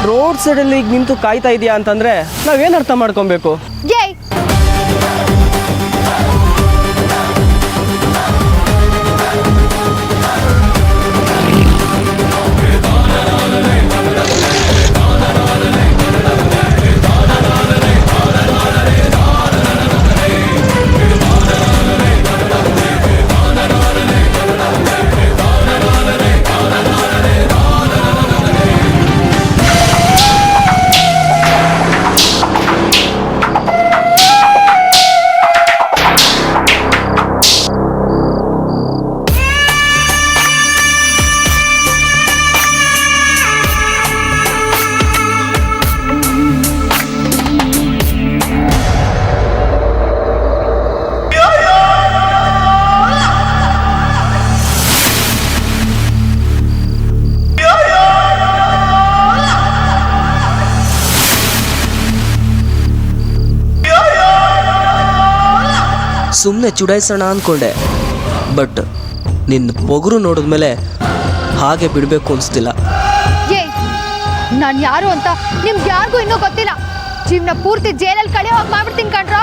Road ಸೈಡಲ್ಲಿ ಈಗ ನಿಂತು ಕಾಯ್ತಾ ಇದೆಯಾ ಅಂತಂದರೆ ನಾವೇನು ಅರ್ಥ ಮಾಡ್ಕೊಬೇಕು? ಏಯ್, ಸುಮ್ಮನೆ ಚುಡಾಯಿಸೋಣ ಅಂದ್ಕೊಂಡೆ, ಬಟ್ ನಿನ್ನ ಪೊಗರು ನೋಡಿದ್ಮೇಲೆ ಹಾಗೆ ಬಿಡಬೇಕು ಅನಿಸ್ತಿಲ್ಲ. ಏಯ್, ನಾನು ಯಾರು ಅಂತ ನಿಮ್ಗೆ ಯಾರಿಗೂ ಇನ್ನೂ ಗೊತ್ತಿಲ್ಲ. ಜೀವನ ಪೂರ್ತಿ ಜೈಲಲ್ಲಿ ಕಳೆಯೋ ಹಾಗೆ ಮಾಡ್ಬಿಡ್ತೀನಿ ಕಣ್ರೋ.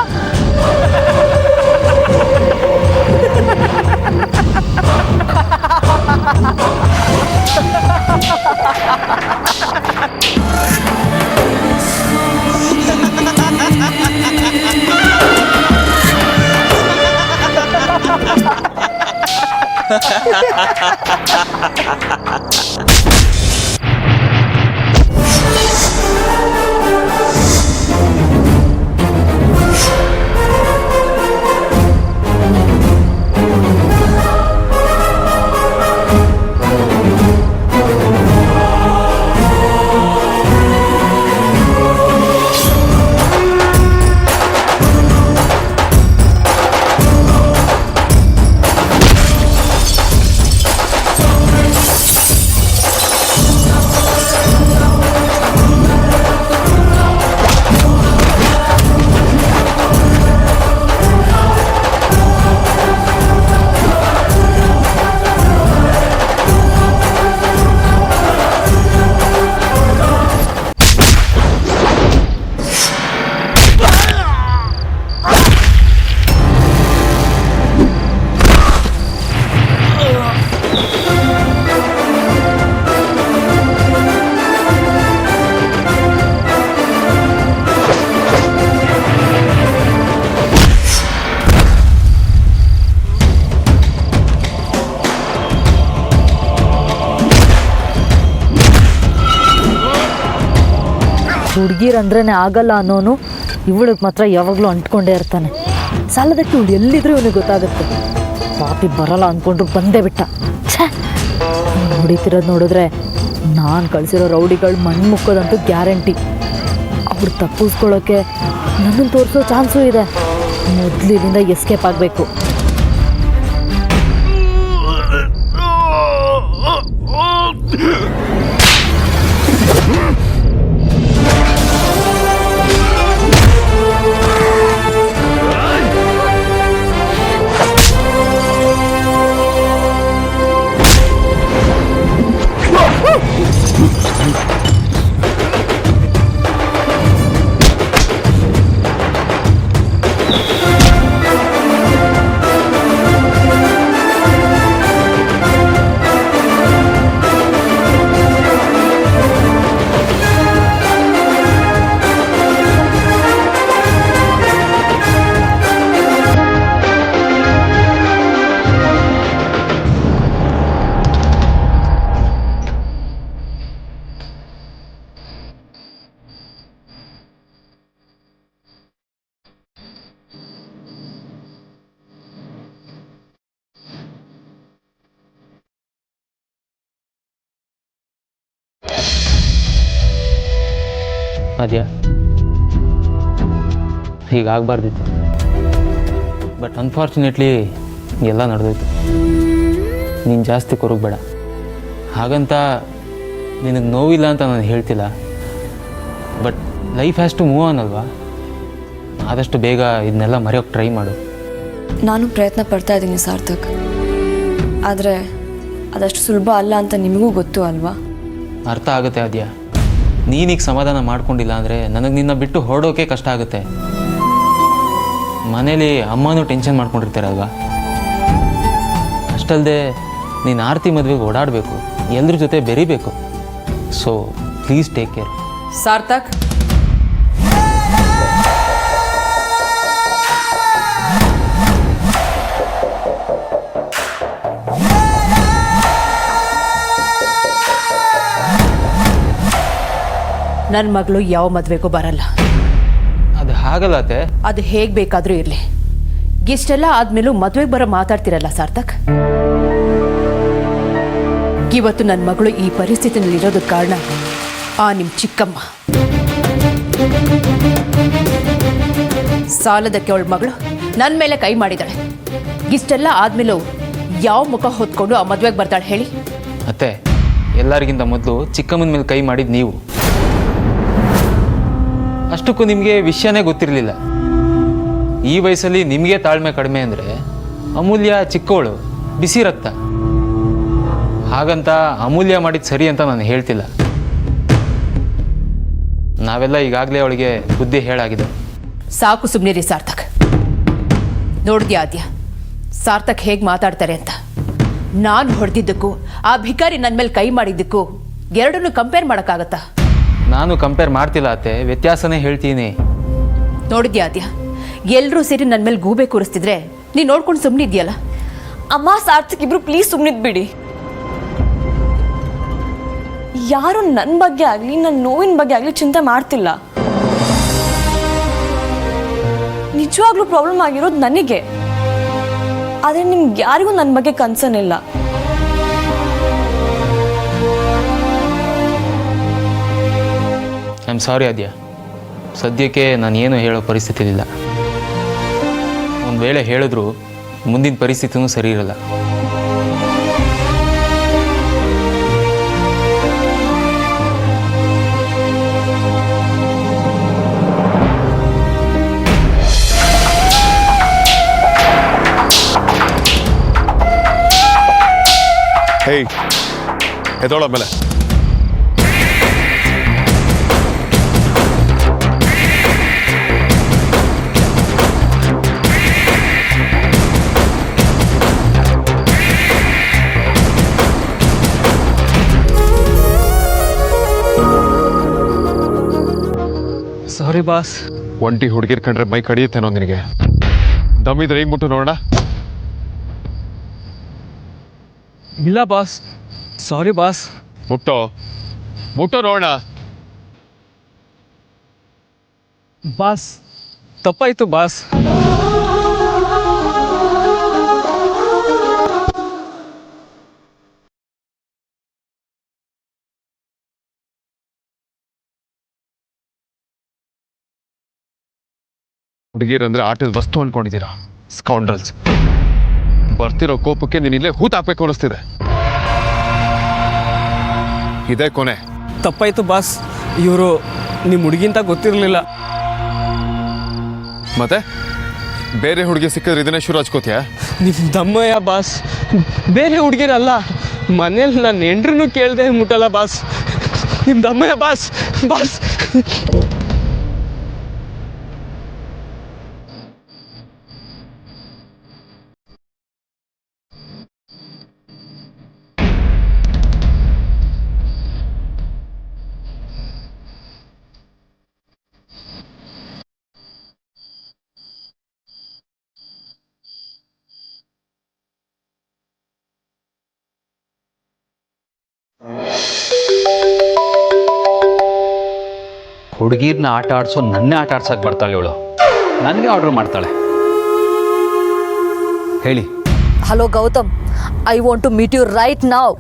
ಹುಡುಗಿರಂದ್ರೇ ಆಗಲ್ಲ ಅನ್ನೋನು ಇವಳಿಗೆ ಮಾತ್ರ ಯಾವಾಗಲೂ ಅಂಟ್ಕೊಂಡೇ ಇರ್ತಾನೆ. ಸಾಲದಕ್ಕೆ ಇವಳು ಎಲ್ಲಿದ್ರೂ ಇವನಿಗೆ ಗೊತ್ತಾಗುತ್ತೆ. ಪಾಪಿ ಬರಲ್ಲ ಅಂದ್ಕೊಂಡ್ರು ಬಂದೇ ಬಿಟ್ಟ. ಛೇ, ಹೊಡಿತಿರೋದು ನೋಡಿದ್ರೆ ನಾನು ಕಳಿಸಿರೋ ರೌಡಿಗಳು ಮಣ್ಣು ಮುಕ್ಕೋದಂತೂ ಗ್ಯಾರಂಟಿ. ಅವ್ರು ತಪ್ಪಿಸ್ಕೊಳ್ಳೋಕ್ಕೆ ನನ್ನನ್ನು ತೋರಿಸೋ ಚಾನ್ಸು ಇದೆ. ಮೊದಲಿನಿಂದ ಎಸ್ಕೇಪ್ ಆಗಬೇಕು. ಅದ್ಯಾ ಹೀಗಾಗಬಾರ್ದಿತ್ತು, ಬಟ್ ಅನ್ಫಾರ್ಚುನೇಟ್ಲಿ ಎಲ್ಲ ನಡೆದೋಯ್ತು. ನೀನು ಜಾಸ್ತಿ ಕೊರಗಬೇಡ. ಹಾಗಂತ ನಿನಗೆ ನೋವಿಲ್ಲ ಅಂತ ನಾನು ಹೇಳ್ತಿಲ್ಲ, but life has to move on ಅಲ್ವಾ. ಆದಷ್ಟು ಬೇಗ ಇದನ್ನೆಲ್ಲ ಮರೆಯೋಕ್ಕೆ ಟ್ರೈ ಮಾಡು. ನಾನು ಪ್ರಯತ್ನ ಪಡ್ತಾ ಇದ್ದೀನಿ ಸಾರ್ಥಕ್, ಆದರೆ ಅದಷ್ಟು ಸುಲಭ ಅಲ್ಲ ಅಂತ ನಿಮಗೂ ಗೊತ್ತು ಅಲ್ವಾ? ಅರ್ಥ ಆಗುತ್ತೆ ಅದ್ಯಾ, ನೀನೀಗ ಸಮಾಧಾನ ಮಾಡ್ಕೊಂಡಿಲ್ಲ ಅಂದರೆ ನನಗೆ ನಿನ್ನ ಬಿಟ್ಟು ಹೊರಡೋಕೆ ಕಷ್ಟ ಆಗುತ್ತೆ. ಮನೇಲಿ ಅಮ್ಮನೂ ಟೆನ್ಷನ್ ಮಾಡ್ಕೊಂಡಿರ್ತಾರೆ ಅಲ್ವಾ. ಅಷ್ಟಲ್ಲದೆ ನೀನು ಆರತಿ ಮದುವೆಗೆ ಓಡಾಡಬೇಕು, ಎಲ್ಲರ ಜೊತೆ ಬೆರಿಬೇಕು. So please take care. Sarthak, ನನ್ನ ಮಗಳು ಯಾವ ಮದುವೆಗೂ ಬರಲ್ಲ. ಅದು ಹಾಗಲ್ಲ ಅತ್ತೆ. ಅದು ಹೇಗೆ ಬೇಕಾದರೂ ಇರಲಿ. ಇಷ್ಟೆಲ್ಲ ಆದ್ಮೇಲೂ ಮದುವೆಗೆ ಬರೋ ಮಾತಾಡ್ತಿರಲ್ಲ ಸಾರ್ಥಕ್. ಇವತ್ತು ನನ್ನ ಮಗಳು ಈ ಪರಿಸ್ಥಿತಿನಲ್ಲಿ ಇರೋದಕ್ಕೆ ಕಾರಣ ಆ ನಿಮ್ಮ ಚಿಕ್ಕಮ್ಮ. ಸಾಲದಕ್ಕೆ ಅವಳ ಮಗಳು ನನ್ನ ಮೇಲೆ ಕೈ ಮಾಡಿದಾಳೆ. ಇಷ್ಟೆಲ್ಲ ಆದ್ಮೇಲೂ ಯಾವ ಮುಖ ಹೊತ್ಕೊಂಡು ಆ ಮದುವೆಗೆ ಬರ್ತಾಳೆ ಹೇಳಿ? ಅತ್ತೆ, ಎಲ್ಲರಿಗಿಂತ ಮೊದಲು ಚಿಕ್ಕಮ್ಮನ ಮೇಲೆ ಕೈ ಮಾಡಿದ್ದು ನೀವು. ಅಷ್ಟಕ್ಕೂ ನಿಮಗೆ ವಿಷಯನೇ ಗೊತ್ತಿರಲಿಲ್ಲ. ಈ ವಯಸ್ಸಲ್ಲಿ ನಿಮಗೆ ತಾಳ್ಮೆ ಕಡಿಮೆ ಅಂದರೆ ಅಮೂಲ್ಯ ಚಿಕ್ಕವಳು, ಬಿಸಿ ರಕ್ತ. ಹಾಗಂತ ಅಮೂಲ್ಯ ಮಾಡಿದ್ದು ಸರಿ ಅಂತ ನಾನು ಹೇಳ್ತಿಲ್ಲ. ನಾವೆಲ್ಲ ಈಗಾಗಲೇ ಅವಳಿಗೆ ಬುದ್ಧಿ ಹೇಳಾಗಿದೆ. ಸಾಕು ಸುಮ್ಮನಿರಿ ಸಾರ್ಥಕ್. ನೋಡಿದ್ಯಾ ಆದ್ಯ ಸಾರ್ಥಕ್ ಹೇಗೆ ಮಾತಾಡ್ತಾರೆ ಅಂತ? ನಾನು ಹೊಡೆದಿದ್ದಕ್ಕೂ ಆ ಭಿಕಾರಿ ನನ್ನ ಮೇಲೆ ಕೈ ಮಾಡಿದ್ದಕ್ಕೂ ಎರಡನ್ನೂ ಕಂಪೇರ್ ಮಾಡೋಕ್ಕಾಗತ್ತಾ? ನಾನು ಕಂಪೇರ್ ಮಾಡ್ತಿಲ್ಲ ಅತ್ತೆ, ವ್ಯತ್ಯಾಸನೇ ಹೇಳ್ತೀನಿ. ನೋಡಿದ್ಯಾ ಆದ್ಯ, ಎಲ್ಲರೂ ಸೇರಿ ನನ್ನ ಮೇಲೆ ಗೂಬೆ ಕೂರಿಸ್ತಿದ್ರೆ ನೀನು ನೋಡ್ಕೊಂಡು ಸುಮ್ಮನಿದ್ಯಲ್ಲ. ಅಮ್ಮ ಸಾರ್ಥಕ್ ಇಬ್ರು ಪ್ಲೀಸ್ ಸುಮ್ಮನಿದ್ಬಿಡಿ. ಯಾರು ನನ್ನ ಬಗ್ಗೆ ಆಗಲಿ ನನ್ನ ನೋವಿನ ಬಗ್ಗೆ ಆಗಲಿ ಚಿಂತೆ ಮಾಡ್ತಿಲ್ಲ. ನಿಜವಾಗ್ಲೂ ಪ್ರಾಬ್ಲಮ್ ಆಗಿರೋದು ನನಗೆ. ಆದರೆ ನಿಮ್ಗೆ ಯಾರಿಗೂ ನನ್ನ ಬಗ್ಗೆ ಕನ್ಸರ್ನ್ ಇಲ್ಲ. ಐ ಆಮ್ ಸಾರಿ ಆದ್ಯ. ಸದ್ಯಕ್ಕೆ ನಾನು ಏನು ಹೇಳೋ ಪರಿಸ್ಥಿತಿಲಿಲ್ಲ. ಒಂದು ವೇಳೆ ಹೇಳಿದ್ರು ಮುಂದಿನ ಪರಿಸ್ಥಿತಿನೂ ಸರಿ ಇರಲ್ಲ. ಹೇಯ್, ಎದೋಳ ಮೇಲೆ ಸಾರಿ ಬಾಸ್. ಒಂಟಿ ಹುಡುಗಿರ್ ಕಂಡ್ರೆ ಮೈ ಕಡಿಯುತ್ತೇನೋ ನಿನಗೆ? ದಮ್ಮಿದ್ರೆ ಈಗ ಮುಟ್ಟು ನೋಡೋಣ. ಇಲ್ಲ ಬಾಸ್, ಸಾರಿ ಬಾಸ್. ಮುಟ್ಟೋ ಮುಟ್ಟೋ ನೋಡೋಣ. ಬಾಸ್, ತಪ್ಪಾಯ್ತು ಬಾಸ್. ಹುಡುಗಿರಂದ್ರೆ ಆಟದ ವಸ್ತು ಅನ್ಕೊಂಡಿದ್ದೀರಾ? ಸ್ಕೌಂಡ್ರಲ್ಸ್. ಬರ್ತಿರೋ ಕೋಪಕ್ಕೆ ನೀನು ಇಲ್ಲೇ ಹೂತ್ ಹಾಕ್ಬೇಕು ಅನ್ನಿಸ್ತಿದೆ. ಇದೇ ಕೊನೆ. ತಪ್ಪಾಯ್ತು ಬಾಸ್. ಇವರು ನಿಮ್ಮ ಹುಡುಗಿಂತ ಗೊತ್ತಿರಲಿಲ್ಲ. ಮತ್ತೆ ಬೇರೆ ಹುಡುಗಿ ಸಿಕ್ಕಿದ್ರೆ ಇದನ್ನೇ ಶುರು ಹಚ್ಕೋತೀಯ? ನಿಮ್ಮ ದಮ್ಮಯ್ಯ ಬಾಸ್, ಬೇರೆ ಹುಡುಗಿರಲ್ಲ. ಮನೇಲಿ ನನ್ನ ಹೆಂಡ್ರನ್ನೂ ಕೇಳ್ದೆ ಮುಟ್ಟಲ್ಲ ಬಾಸ್. ನಿಮ್ಮ ದಮ್ಮಯ್ಯ ಬಾಸ್. ಬಾಸ್, ಹುಡುಗಿರ್ನ ಆಟ ಆಡಿಸೋ ನನ್ನೇ ಆಟ ಆಡ್ಸೋಕೆ ಬರ್ತಾಳೆ ಇವಳು. ನನಗೆ ಆರ್ಡರ್ ಮಾಡ್ತಾಳೆ. ಹೇಳಿ. Hello Gautam, I want to meet you right now.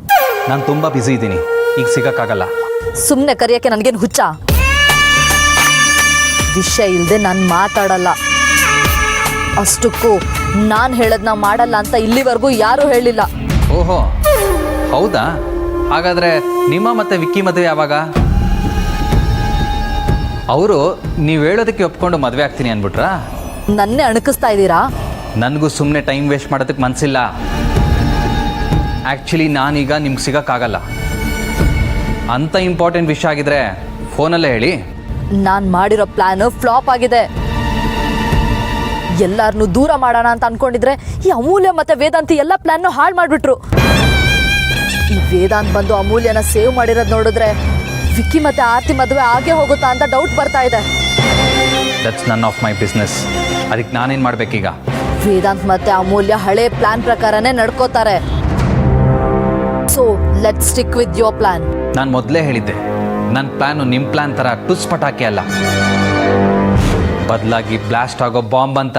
ನಾನು ತುಂಬ ಬ್ಯುಸಿ ಇದ್ದೀನಿ, ಈಗ ಸಿಗೋಕ್ಕಾಗಲ್ಲ. ಸುಮ್ಮನೆ ಕರೆಯೋಕ್ಕೆ ನನಗೇನು ಹುಚ್ಚ? ವಿಷಯ ಇಲ್ಲದೆ ನಾನು ಮಾತಾಡಲ್ಲ. ಅಷ್ಟಕ್ಕೂ ನಾನು ಹೇಳೋದನ್ನ ಮಾಡಲ್ಲ ಅಂತ ಇಲ್ಲಿವರೆಗೂ ಯಾರೂ ಹೇಳಿಲ್ಲ. ಓಹೋ, ಹೌದಾ? ಹಾಗಾದರೆ ನಿಮ್ಮ ಮತ್ತು ವಿಕ್ಕಿ ಮದುವೆ ಯಾವಾಗ? ಅವರು ನೀವು ಹೇಳೋದಕ್ಕೆ ಒಪ್ಕೊಂಡು ಮದುವೆ ಆಗ್ತೀನಿ ಅಂದ್ಬಿಟ್ರಾ? ನನ್ನೇ ಅಣಕಿಸ್ತಾ ಇದ್ದೀರಾ? ನನಗೂ ಸುಮ್ಮನೆ ಟೈಮ್ ವೇಸ್ಟ್ ಮಾಡೋದಕ್ಕೆ ಮನಸ್ಸಿಲ್ಲ. ಆ್ಯಕ್ಚುಲಿ ನಾನೀಗ ನಿಮ್ಗೆ ಸಿಗೋಕ್ಕಾಗಲ್ಲ. ಅಂಥ ಇಂಪಾರ್ಟೆಂಟ್ ವಿಷಯ ಆಗಿದ್ರೆ ಫೋನಲ್ಲೇ ಹೇಳಿ. ನಾನು ಮಾಡಿರೋ ಪ್ಲಾನ್ ಫ್ಲಾಪ್ ಆಗಿದೆ. ಎಲ್ಲಾರನ್ನೂ ದೂರ ಮಾಡೋಣ ಅಂತ ಅನ್ಕೊಂಡಿದ್ರೆ ಈ ಅಮೂಲ್ಯ ಮತ್ತೆ ವೇದಾಂತಿ ಎಲ್ಲ ಪ್ಲಾನ್ನು ಹಾಳು ಮಾಡಿಬಿಟ್ರು. ಈ ವೇದಾಂತ್ ಬಂದು ಅಮೂಲ್ಯನ ಸೇವ್ ಮಾಡಿರೋದು ನೋಡಿದ್ರೆ ವಿಕ್ಕಿ ಮತ್ತೆ ಆರ್ತಿ ಮದುವೆ ಆಗೇ ಹೋಗುತ್ತಾ ಅಂತ ಡೌಟ್ ಬರ್ತಾ ಇದೆ. That's none of my business. ಅದಕ್ಕೆ ನಾನೇನು ಮಾಡಬೇಕೀಗ? ವೇದಾಂತ್ ಮತ್ತೆ ಅಮೂಲ್ಯ ಹಳೆ ಪ್ಲಾನ್ ಪ್ರಕಾರನೇ ನಡ್ಕೋತಾರೆ. So let's stick with your plan. ನಾನು ಮೊದಲೇ ಹೇಳಿದ್ದೆ, ನನ್ನ ಪ್ಲಾನು ನಿಮ್ಮ ಪ್ಲಾನ್ ಥರ ಟುಸ್ ಪಟಾಕಿ ಅಲ್ಲ, ಬದಲಾಗಿ ಬ್ಲಾಸ್ಟ್ ಆಗೋ ಬಾಂಬ್ ಅಂತ.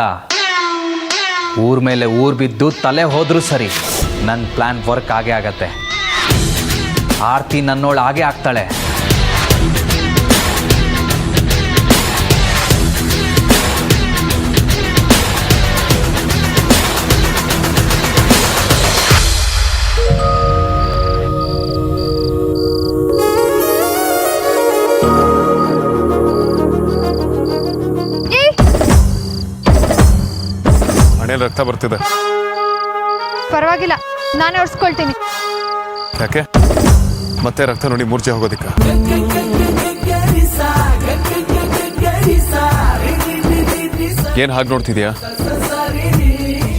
ಊರ ಮೇಲೆ ಊರು ಬಿದ್ದು ತಲೆ ಹೋದ್ರೂ ಸರಿ, ನನ್ನ ಪ್ಲಾನ್ ವರ್ಕ್ ಆಗೇ ಆಗತ್ತೆ. ಆರ್ತಿ ನನ್ನೋಳು ಆಗೇ ಆಗ್ತಾಳೆ. ಮನೇಲಿ ರಕ್ತ ಬರ್ತಿದೆ. ಪರವಾಗಿಲ್ಲ, ನಾನೇ ಒರೆಸ್ಕೊಳ್ತೀನಿ. ಯಾಕೆ ಮತ್ತೆ ರಕ್ತ ನೋಡಿ ಮೂರ್ಛೆ ಹೋಗೋದಿಕ್ಕ? ಏನ್ ಹಾಗೆ ನೋಡ್ತಿದ್ಯಾ?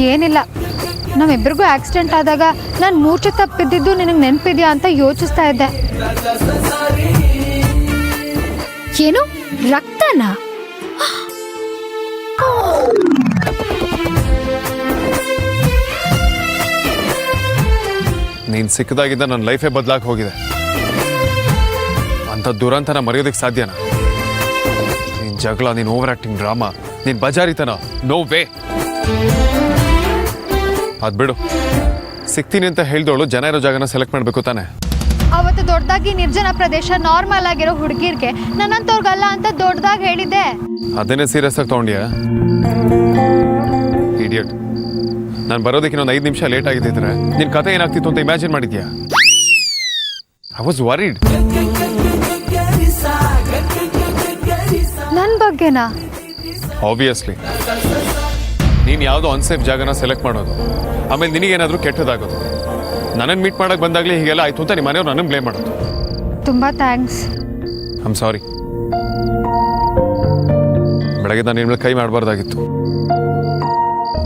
ಏನಿಲ್ಲ, ನಮ್ಮಿಬ್ಬರಿಗೂ ಆಕ್ಸಿಡೆಂಟ್ ಆದಾಗ ನಾನು ಮೂರ್ಛೆ ತಪ್ಪಿದ್ದು ನಿನಗೆ ನೆನಪಿದ್ಯಾ ಅಂತ ಯೋಚಿಸ್ತಾ ಇದ್ದೆ. ಏನು ರಕ್ತನಾ? ನೀನ್ ಸಿಕ್ಕದಾಗಿದ್ದ ನನ್ನ ಲೈಫೇ ಬದಲಾಗಿ ಹೋಗಿದೆ. ಅಂತ ದುರಂತನ ಮರೆಯೋದಕ್ಕೆ ಸಾಧ್ಯನಾ? ನೀನ್ ಜಗಳ, ನೀನ್ ಓವರ್ ಆಕ್ಟಿಂಗ್ ಡ್ರಾಮಾ, ನೀನ್ ಬಜಾರಿತನ, ನೋ ವೇ. ಅದ್ ಬಿಡು, ಸಿಗ್ತೀನಿ ಅಂತ ಹೇಳ್ದವಳು ಜನ ಇರೋ ಜಾಗನ ಸೆಲೆಕ್ಟ್ ಮಾಡ್ಬೇಕು ತಾನೆ? ಅವತ್ತು ದೊಡ್ಡದಾಗಿ ನಿರ್ಜನ ಪ್ರದೇಶ ನಾರ್ಮಲ್ ಆಗಿರೋ ಹುಡುಗಿರ್ಗೆ ನನ್ನಂತವ್ರಿಗಲ್ಲ ಅಂತ ದೊಡ್ಡದಾಗಿ ಹೇಳಿದ್ದೆ. ಅದನ್ನೇ ಸೀರಿಯಸ್ ಆಗಿ ತಗೊಂಡ್ಯಾ? ಇಡಿಯಟ್. ನಾನು ಬರೋದಕ್ಕೆ ಇನ್ನೊಂದು 5 ನಿಮಿಷ ಲೇಟ್ ಆಗಿದ್ದಿದ್ರೆ ನಿನ್ ಕತೆ ಏನಾಗ್ತಿತ್ತು ಅಂತ ಇಮ್ಯಾಜಿನ್ ಮಾಡಿದ್ಯಾ? I was worried. ನನ್ನ ಬಗ್ಗೆನಾ? ಆಬ್ವಿಯಸ್ಲಿ. ನೀನ್ ಯಾವುದೋ ಅನ್ಸೇಫ್ ಜಾಗನ ಸೆಲೆಕ್ಟ್ ಮಾಡೋದು, ಆಮೇಲೆ ನಿನಗೇನಾದ್ರೂ ಕೆಟ್ಟದಾಗೋದು. ನನ್ನನ್ನು ಮೀಟ್ ಮಾಡಕ್ ಬಂದಾಗ್ಲೇ ಹೀಗೆಲ್ಲ ಆಯ್ತು ಅಂತ ನಿಮ್ಮ ಮನೆಯವ್ರು ನನ್ನನ್ನು ಬ್ಲೇಮ್ ಮಾಡೋದು. ತುಂಬಾ ಥ್ಯಾಂಕ್ಸ್. I am sorry. ಬೆಳಗ್ಗೆ ನಾನು ನಿನ್ನ ಕೈ ಮಾಡಬಾರ್ದಾಗಿತ್ತು.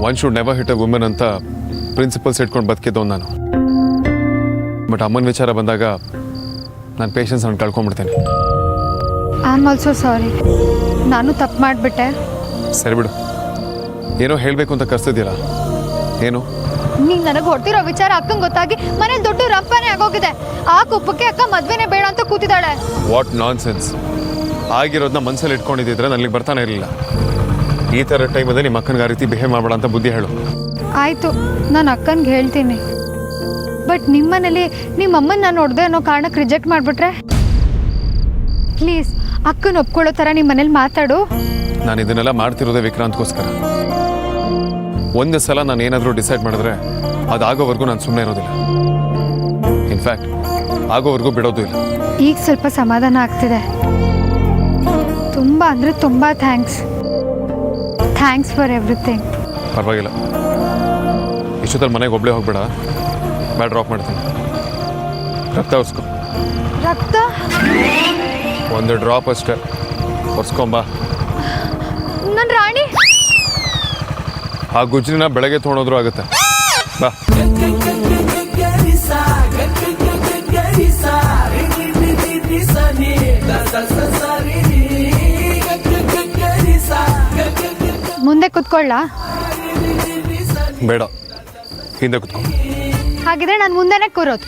One should never hit a women ಅಂತ ಪ್ರಿನ್ಸಿಪಲ್ಸ್ ಇಟ್ಕೊಂಡು ಬದುಕಿದ್ದವ್ ನಾನು. ಬಟ್ ಅಮ್ಮನ ವಿಚಾರ ಬಂದಾಗ ನಾನು ಪೇಷನ್ಸ್ ನಾನು ಕಳ್ಕೊಂಡ್ಬಿಡ್ತೇನೆ. ಐ ಆಮ್ ಆಲ್ಸೋ ಸಾರಿ. ನಾನು ತಪ್ಪು ಮಾಡಿಬಿಟ್ಟೆ. ಸರಿ ಬಿಡು, ಏನೋ ಹೇಳಬೇಕು ಅಂತ ಕರ್ಸಿದ್ಯಲ್ಲ, ಏನು? ನೀನು ನನಗೆ ಹೊಡ್ತಿರೋ ವಿಚಾರ ಅಕ್ಕಂಗೆ ಗೊತ್ತಾಗಿ ಮನೇಲಿ ದೊಡ್ಡ ರಂಪನೇ ಆಗೋಗಿದೆ. ಆ ಕುಪ್ಪಕ್ಕೆ ಅಕ್ಕ ಮದ್ವೆನೇ ಬೇಡ ಅಂತ ಕೂತಿದ್ದಾಳೆ. What non sense. ಆಗಿರೋದನ್ನ ಮನಸ್ಸಲ್ಲಿ ಇಟ್ಕೊಂಡಿದ್ದಿದ್ರೆ ನನಗೆ ಬರ್ತಾನೆ ಇರಲಿಲ್ಲ. ಈ ಥರ ಟೈಮಲ್ಲಿ ನಿಮ್ಮ ಅಕ್ಕನಿಗೆ ಆ ರೀತಿ ಬಿಹೇವ್ ಮಾಡಬೇಡ ಅಂತ ಬುದ್ಧಿ ಹೇಳು. ಆಯಿತು, ನಾನು ಅಕ್ಕನಿಗೆ ಹೇಳ್ತೀನಿ. ಬಟ್ ನಿಮ್ಮನೇಲಿ ನಿಮ್ಮ ಅಮ್ಮನ ನಾನು ಹೊಡೆದೆ ಅನ್ನೋ ಕಾರಣಕ್ಕೆ ರಿಜೆಕ್ಟ್ ಮಾಡಿಬಿಟ್ರೆ? ಪ್ಲೀಸ್ ಅಕ್ಕನ ಒಪ್ಕೊಳ್ಳೋ ಥರ ನಿಮ್ಮ ಮನೇಲಿ ಮಾತಾಡು. ನಾನು ಇದನ್ನೆಲ್ಲ ಮಾಡ್ತಿರೋದೇ ವಿಕ್ರಾಂತ್ಗೋಸ್ಕರ. ಒಂದು ಸಲ ನಾನು ಏನಾದರೂ ಡಿಸೈಡ್ ಮಾಡಿದ್ರೆ ಅದಾಗೋವರೆಗೂ ನಾನು ಸುಮ್ಮನೆ ಇರೋದಿಲ್ಲ. ಇನ್ಫ್ಯಾಕ್ಟ್ ಆಗೋವರೆಗೂ ಬಿಡೋದು ಇಲ್ಲ. ಈಗ ಸ್ವಲ್ಪ ಸಮಾಧಾನ ಆಗ್ತಿದೆ. ತುಂಬ ಅಂದರೆ ತುಂಬ ಥ್ಯಾಂಕ್ಸ್. Thanks for everything. ಪರವಾಗಿಲ್ಲ. ಇಷ್ಟೊತ್ತಲ್ಲಿ ಮನೆಗೆ ಒಬ್ಬಳೇ ಹೋಗ್ಬೇಡ. ಬ್ಯಾಡ್ ಡ್ರಾಪ್ ಮಾಡ್ತೀನಿ. ರಕ್ತ ಒರ್ಸ್ಕೊ. ರಕ್ತ? ಒಂದು ಡ್ರಾಪ್ ಅಷ್ಟೇ, ಒರ್ಸ್ಕೊಂಬ. ನನ್ನ ರಾಣಿ. ಆ ಗುಜ್ರಿನ ಬೆಳಗ್ಗೆ ತೊಗೊಂಡೋದ್ರೂ ಆಗುತ್ತೆ. ಬಾ. ಮುಂದೆ ಕುತ್ಕೊಳ್ಳ? ಬೇಡ, ಹಿಂದೆ ಕುತ್ಕೊ. ಹಾಗಿದ್ರೆ ನಾನು ಮುಂದೆನೇ ಕೂರೋದು.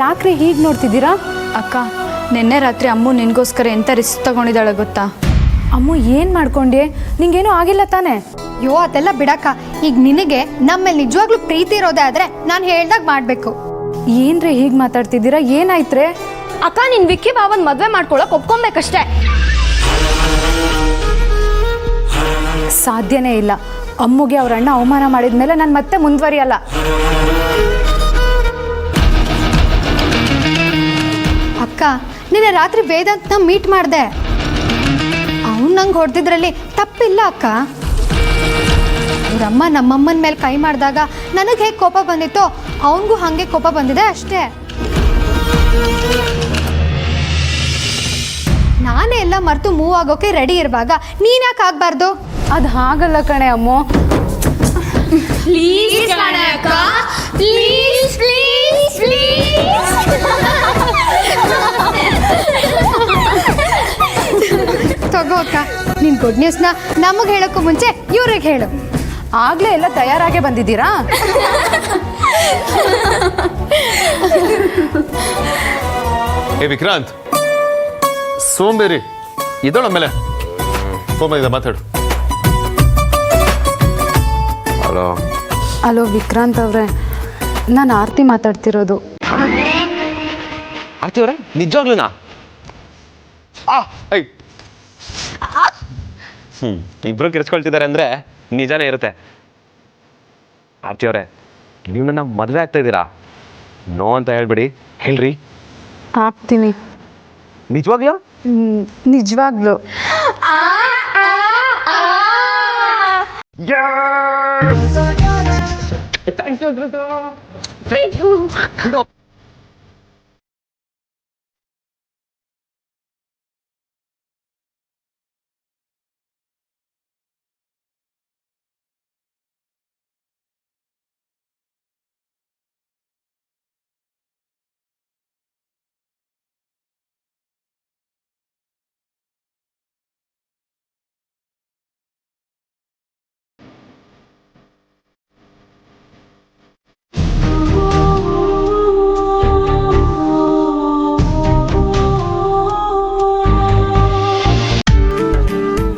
ಯಾಕ್ರಿ ಹೀಗೆ ನೋಡ್ತಿದ್ದೀರಾ? ಅಕ್ಕ, ನಿನ್ನೆ ರಾತ್ರಿ ಅಮ್ಮು ನಿನಗೋಸ್ಕರ ಎಂಥ ರಿಸ್ಕ್ ತಗೊಂಡಿದ್ದಾಳೆ ಗೊತ್ತಾ? ಅಮ್ಮು ಏನು ಮಾಡ್ಕೊಂಡೆ? ನಿಂಗೇನೂ ಆಗಿಲ್ಲ ತಾನೆ? ಯೋ ಅದೆಲ್ಲ ಬಿಡಕ್ಕ. ಈಗ ನಿನಗೆ ನಮ್ಮಲ್ಲಿ ನಿಜವಾಗ್ಲೂ ಪ್ರೀತಿ ಇರೋದೇ ಆದ್ರೆ ನಾನು ಹೇಳ್ದಾಗ ಮಾಡ್ಬೇಕು. ಏನ್ರಿ ಹೀಗೆ ಮಾತಾಡ್ತಿದ್ದೀರಾ? ಏನಾಯ್ತ್ರೆ? ಅಕ್ಕ ನೀನ್ ವಿಕ್ಕಿ ಬಾವನ್ ಮದ್ವೆ ಮಾಡ್ಕೊಳಕ್ ಒಪ್ಕೊಬೇಕಷ್ಟೇ. ಸಾಧ್ಯನೇ ಇಲ್ಲ. ಅಮ್ಮುಗೆ ಅವ್ರ ಅಣ್ಣ ಅವಮಾನ ಮಾಡಿದ್ಮೇಲೆ ನಾನು ಮತ್ತೆ ಮುಂದುವರಿಯಲ್ಲ. ಅಕ್ಕ ನಿನ್ನೆ ರಾತ್ರಿ ವೇದಾಂತ್ನ ಮೀಟ್ ಮಾಡಿದೆ. ಅವ್ನು ನಂಗೆ ಹೊಡೆದಿದ್ರಲ್ಲಿ ತಪ್ಪಿಲ್ಲ ಅಕ್ಕ. ಅವರಮ್ಮ ನಮ್ಮಮ್ಮನ ಮೇಲೆ ಕೈ ಮಾಡಿದಾಗ ನನಗೆ ಹೇಗೆ ಕೋಪ ಬಂದಿತ್ತೋ ಅವನಿಗೂ ಹಾಗೆ ಕೋಪ ಬಂದಿದೆ ಅಷ್ಟೇ. ನಾನೇ ಎಲ್ಲ ಮರೆತು ಮೂವ್ ಆಗೋಕೆ ರೆಡಿ ಇರುವಾಗ ನೀನ್ ಯಾಕೆ ಆಗ್ಬಾರ್ದು? ಅದು ಹಾಗಲ್ಲ ಕಣೆ ಅಮ್ಮು. ತಗೋ ಅಕ್ಕ, ನಿನ್ ಗುಡ್ ನ್ಯೂಸ್ನ ನಮಗೆ ಹೇಳೋಕ್ಕೂ ಮುಂಚೆ ಇವ್ರಿಗೆ ಹೇಳು. ಆಗ್ಲೇ ಎಲ್ಲ ತಯಾರಾಗೆ ಬಂದಿದ್ದೀರಾ? ಏ ವಿಕ್ರಾಂತ್, ಸೋಂಬೇರಿ ಇದಳ ಮೇಲೆ ಫೋನ್ ಬಂದಿದೆ, ಮಾತಾಡು. ಹಲೋ ಅಲೋ ವಿಕ್ರಾಂತ್ ಅವ್ರೆ, ನಾನು ಆರ್ತಿ ಮಾತಾಡ್ತಿರೋದು. ಆರ್ತಿ ಅವರೇ, ನಿಜವಾಗ್ಲೂನಾ? ಇಬ್ರು ಕಿರ್ಚ್ಕೊಳ್ತಿದ್ದಾರೆ ಅಂದ್ರೆ ನಿಜಾನೇ ಇರುತ್ತೆ. ಆರ್ತಿ ಅವರೇ, ನೀವು ನನ್ನ ಮದುವೆ ಆಗ್ತಾ ಇದ್ದೀರಾ? ನೋ ಅಂತ ಹೇಳ್ಬಿಡಿ, ಹೇಳ್ರಿ. ಆಗ್ತೀನಿ. ನಿಜವಾಗ್ಲೂ? ನಿಜವಾಗ್ಲು.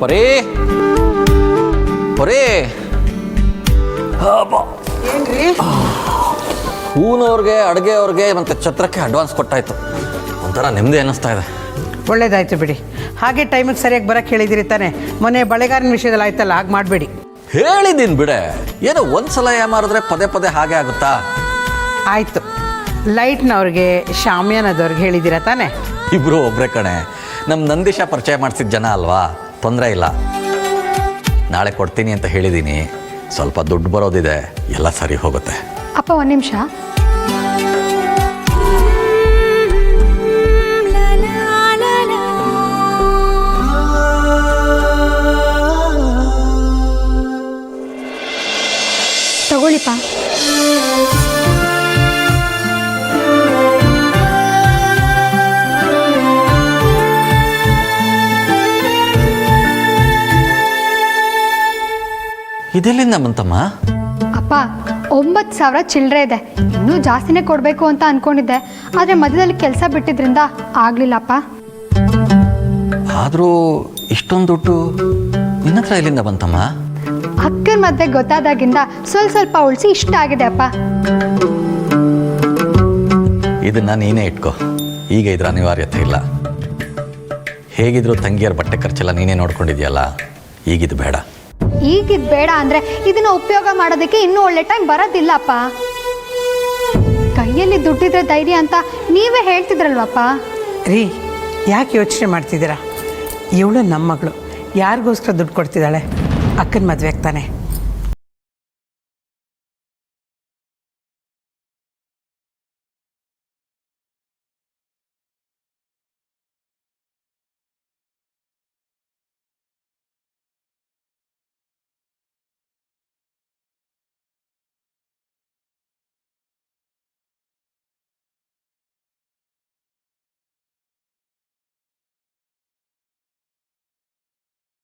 ಪರೇ ಪರೇ, ಹೂನವ್ರಿಗೆ, ಅಡುಗೆ ಅವ್ರಿಗೆ ಮತ್ತು ಛತ್ರಕ್ಕೆ ಅಡ್ವಾನ್ಸ್ ಕೊಟ್ಟಾಯ್ತು. ಒಂಥರ ನೆಮ್ಮದಿ ಅನ್ನಿಸ್ತಾ ಇದೆ. ಒಳ್ಳೇದಾಯ್ತು ಬಿಡಿ. ಹಾಗೆ ಟೈಮಿಗೆ ಸರಿಯಾಗಿ ಬರೋಕ್ಕೆ ಹೇಳಿದಿರಿ ತಾನೆ. ಮೊನ್ನೆ ಬಳೆಗಾರನ ವಿಷಯದಲ್ಲಿ ಆಯ್ತಲ್ಲ, ಹಾಗೆ ಮಾಡಬೇಡಿ. ಹೇಳಿದ್ದೀನಿ ಬಿಡೆ, ಏನೋ ಒಂದ್ಸಲ ಏಮಾರಿದ್ರೆ ಪದೇ ಪದೇ ಹಾಗೆ ಆಗುತ್ತಾ? ಆಯಿತು. ಲೈಟ್ನವ್ರಿಗೆ, ಶಾಮಿಯಾನದವ್ರಿಗೆ ಹೇಳಿದ್ದೀರಾ ತಾನೆ? ಇಬ್ಬರು ಒಬ್ಬರೇ ಕಣೆ. ನಮ್ಮ ನಂದೀಶ ಪರಿಚಯ ಮಾಡಿಸಿದ ಜನ ಅಲ್ವಾ, ತೊಂದರೆ ಇಲ್ಲ. ನಾಳೆ ಕೊಡ್ತೀನಿ ಅಂತ ಹೇಳಿದ್ದೀನಿ. ಸ್ವಲ್ಪ ದುಡ್ಡು ಬರೋದಿದೆ, ಎಲ್ಲ ಸರಿ ಹೋಗುತ್ತೆ. ಅಪ್ಪ ಒಂದು ನಿಮಿಷ. ತಗೊಳ್ಳಿಪ್ಪ. ಇದೆಲ್ಲಿಂದ ಬಂತಮ್ಮ? ಅಪ್ಪ 9,000 ಚಿಲ್ಲರೆ ಇದೆ. ಇನ್ನೂ ಜಾಸ್ತಿನೇ ಕೊಡಬೇಕು ಅಂತ ಅನ್ಕೊಂಡಿದ್ದೆ, ಆದರೆ ಮಧ್ಯದಲ್ಲಿ ಕೆಲಸ ಬಿಟ್ಟಿದ್ರಿಂದ ಆಗ್ಲಿಲ್ಲಪ್ಪ. ಆದರೂ ಇಷ್ಟೊಂದು ದುಡ್ಡು ನಿನ್ನ ಹತ್ರ ಎಲ್ಲಿಂದ ಬಂತಮ್ಮ? ಅಕ್ಕನ ಮದುವೆ ಗೊತ್ತಾದಾಗಿಂದ ಸ್ವಲ್ಪ ಉಳಿಸಿ ಇಷ್ಟ ಆಗಿದೆ ಅಪ್ಪ. ಇದನ್ನ ನೀನೇ ಇಟ್ಕೋ, ಈಗ ಇದ್ರ ಅನಿವಾರ್ಯತೆ ಇಲ್ಲ. ಹೇಗಿದ್ರು ತಂಗಿಯರ ಬಟ್ಟೆ ಖರ್ಚೆಲ್ಲ ನೀನೇ ನೋಡ್ಕೊಂಡಿದ್ಯಲ್ಲ, ಈಗಿದು ಬೇಡ. ಈಗಿದ್ ಬೇಡ ಅಂದ್ರೆ ಇದನ್ನ ಉಪಯೋಗ ಮಾಡೋದಕ್ಕೆ ಇನ್ನೂ ಒಳ್ಳೆ ಟೈಮ್ ಬರೋದಿಲ್ಲಪ್ಪ. ಕೈಯಲ್ಲಿ ದುಡ್ಡಿದ್ರೆ ಧೈರ್ಯ ಅಂತ ನೀವೇ ಹೇಳ್ತಿದ್ರಲ್ವಪ್ಪ. ರೀ, ಯಾಕೆ ಯೋಚನೆ ಮಾಡ್ತಿದ್ದೀರಾ? ಇವಳು ನಮ್ಮ ಮಗಳು, ಯಾರಿಗೋಸ್ಕರ ದುಡ್ಡು ಕೊಡ್ತಿದ್ದಾಳೆ? ಅಕ್ಕನ ಮದುವೆ ಆಗ್ತಾನೆ.